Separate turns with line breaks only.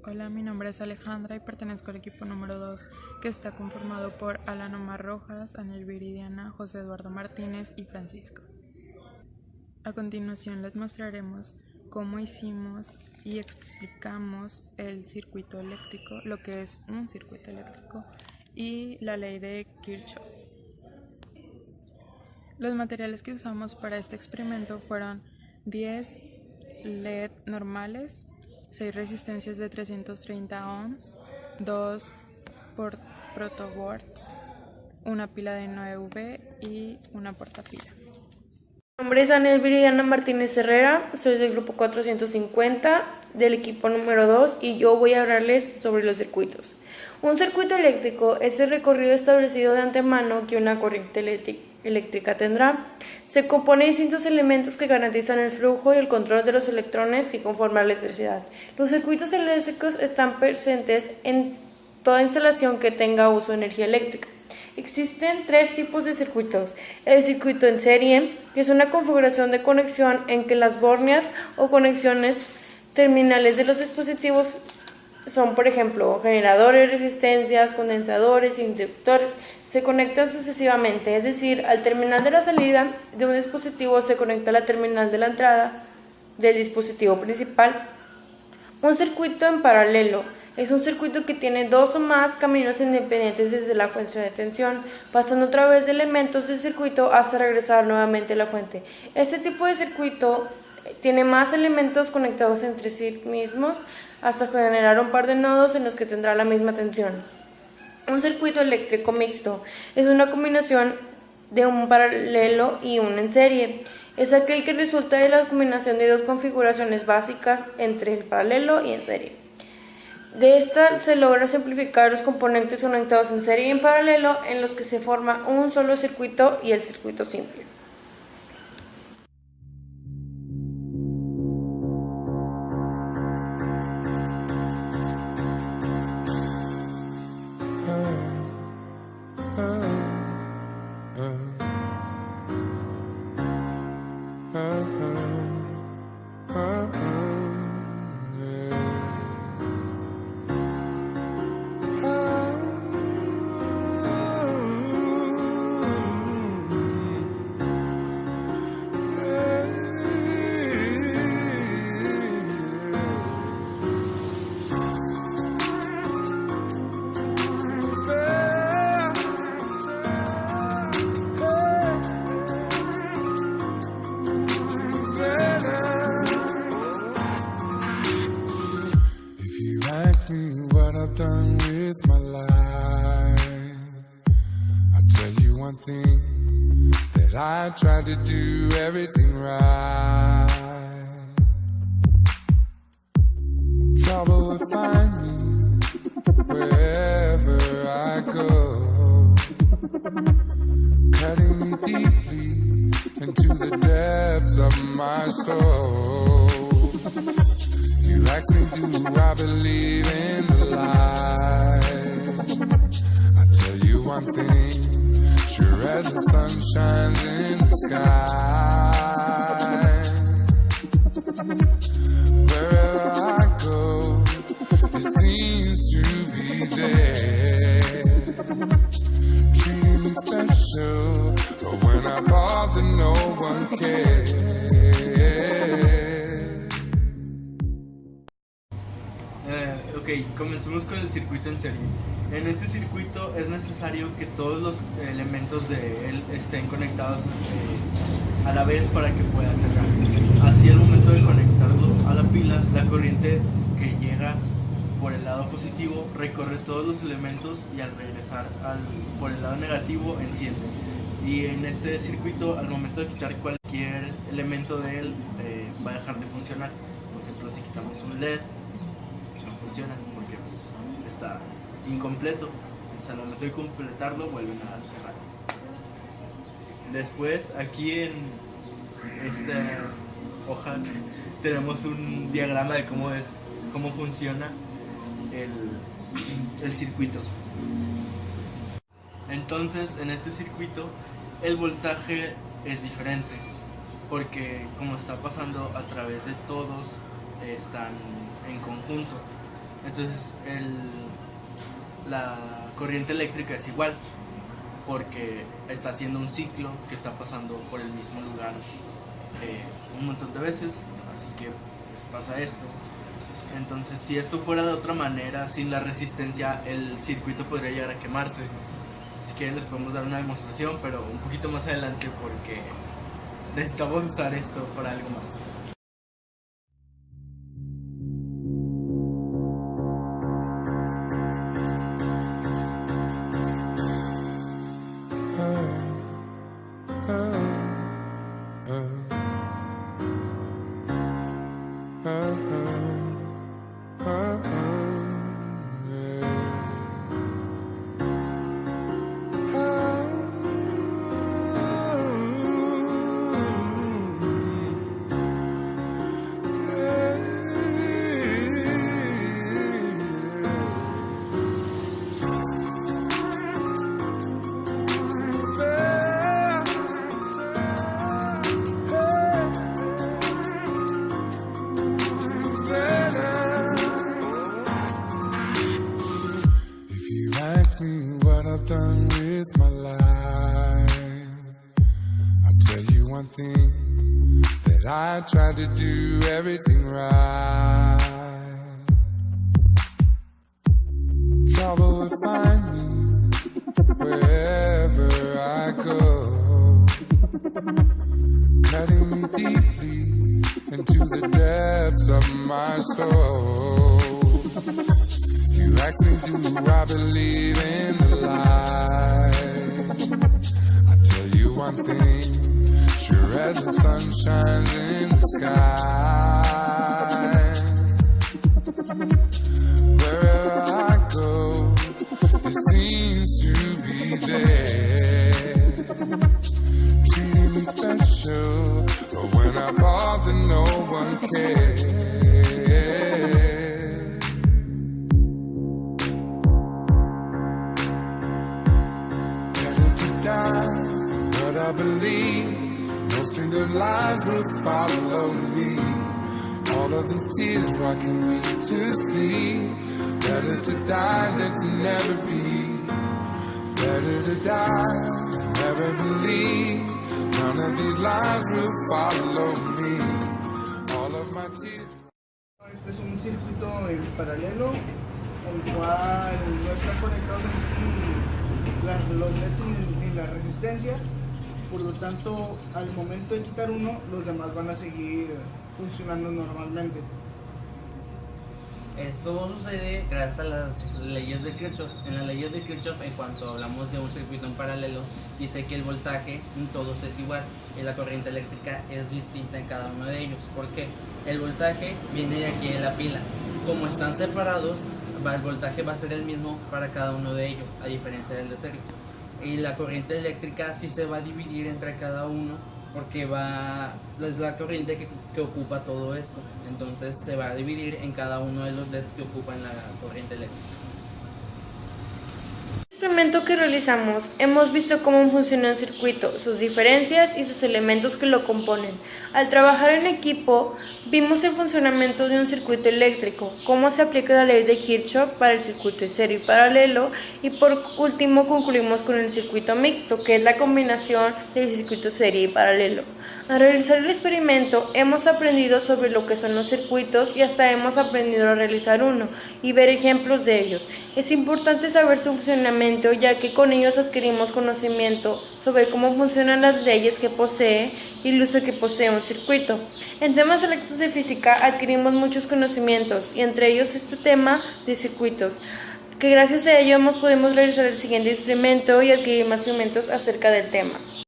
Hola, mi nombre es Alejandra y pertenezco al equipo número 2, que está conformado por Alan Omar Rojas, Anel Viridiana, José Eduardo Martínez y Francisco. A continuación les mostraremos cómo hicimos y explicamos el circuito eléctrico, lo que es un circuito eléctrico, y la ley de Kirchhoff. Los materiales que usamos para este experimento fueron 10 LED normales, 6 resistencias de 330 ohms, 2 protoboards, una pila de 9V y una portapila.
Mi nombre es Anel Viridiana Martínez Herrera, soy del grupo 450 del equipo número 2 y yo voy a hablarles sobre los circuitos. Un circuito eléctrico es el recorrido establecido de antemano que una corriente eléctrica tendrá. Se compone de distintos elementos que garantizan el flujo y el control de los electrones que conforman la electricidad. Los circuitos eléctricos están presentes en toda instalación que tenga uso de energía eléctrica. Existen tres tipos de circuitos. El circuito en serie, que es una configuración de conexión en que las bornias o conexiones terminales de los dispositivos son, por ejemplo, generadores, resistencias, condensadores e inductores. Se conectan sucesivamente, es decir, al terminal de la salida de un dispositivo se conecta la terminal de la entrada del dispositivo principal. Un circuito en paralelo es un circuito que tiene dos o más caminos independientes desde la fuente de tensión, pasando a través de elementos del circuito hasta regresar nuevamente a la fuente. Este tipo de circuito tiene más elementos conectados entre sí mismos hasta generar un par de nodos en los que tendrá la misma tensión. Un circuito eléctrico mixto es una combinación de un paralelo y un en serie. Es aquel que resulta de la combinación de dos configuraciones básicas entre el paralelo y en serie. De esta se logra simplificar los componentes conectados en serie y en paralelo en los que se forma un solo circuito y el circuito simple.
Ask me what I've done with my life. I'll tell you one thing, that I tried to do everything right. Trouble will find me wherever I go, cutting me deeply into the depths of my soul. You ask me, do I believe in the light? I tell you one thing, sure as the sun shines in the sky. Wherever I go, it seems to be there, treating me special, but when I bother no one cares.
Ok, comencemos con el circuito en serie. En este circuito es necesario que todos los elementos de él estén conectados a la vez para que pueda cerrar. Así al momento de conectarlo a la pila, la corriente que llega por el lado positivo recorre todos los elementos y al regresar por el lado negativo enciende. Y en este circuito, al momento de quitar cualquier elemento de él, va a dejar de funcionar. Por ejemplo, si quitamos un LED, funciona porque pues, está incompleto. Entonces, al momento de completarlo vuelven a cerrar. Después aquí en esta hoja tenemos un diagrama de cómo funciona el circuito. Entonces en este circuito el voltaje es diferente porque como está pasando a través de todos, están en conjunto. Entonces la corriente eléctrica es igual, porque está haciendo un ciclo que está pasando por el mismo lugar un montón de veces, así que pues, pasa esto. Entonces, si esto fuera de otra manera, sin la resistencia, el circuito podría llegar a quemarse. Si quieren les podemos dar una demostración, pero un poquito más adelante, porque necesitamos usar esto para algo más.
Me what I've done with my life, I'll tell you one thing, that I tried to do everything right. Trouble will find me wherever I go, cutting me deeply into the depths of my soul. You ask me, do I believe in the lie? I tell you one thing, sure as the sun shines in the sky. Wherever I go, it seems to be there, treating me special, but when I bother, no one cares. But I believe no string of lies will follow me. All of these tears rocking me to sleep. Better to die than to never be. Better to die than never believe. None of these lies will follow me. All of my tears.
Este es un circuito en paralelo, el cual no está conectado ni los LEDs ni las resistencias. Por lo tanto, al momento de quitar uno, los demás van a seguir funcionando normalmente.
Esto sucede gracias a las leyes de Kirchhoff. En las leyes de Kirchhoff, en cuanto hablamos de un circuito en paralelo, dice que el voltaje en todos es igual y la corriente eléctrica es distinta en cada uno de ellos. ¿Por qué? El voltaje viene de aquí de la pila. Como están separados, el voltaje va a ser el mismo para cada uno de ellos, a diferencia del de serie. Y la corriente eléctrica sí se va a dividir entre cada uno, porque es la corriente que ocupa todo esto. Entonces se va a dividir en cada uno de los LEDs que ocupan la corriente eléctrica.
En el experimento que realizamos, hemos visto cómo funciona un circuito, sus diferencias y sus elementos que lo componen. Al trabajar en equipo, vimos el funcionamiento de un circuito eléctrico, cómo se aplica la ley de Kirchhoff para el circuito de serie y paralelo, y por último concluimos con el circuito mixto, que es la combinación del circuito serie y paralelo. Al realizar el experimento, hemos aprendido sobre lo que son los circuitos y hasta hemos aprendido a realizar uno y ver ejemplos de ellos. Es importante saber su funcionamiento, ya que con ellos adquirimos conocimiento sobre cómo funcionan las leyes que posee y el uso que posee un circuito. En temas electos de física adquirimos muchos conocimientos, y entre ellos este tema de circuitos, que gracias a ello podemos realizar el siguiente experimento y adquirir más conocimientos acerca del tema.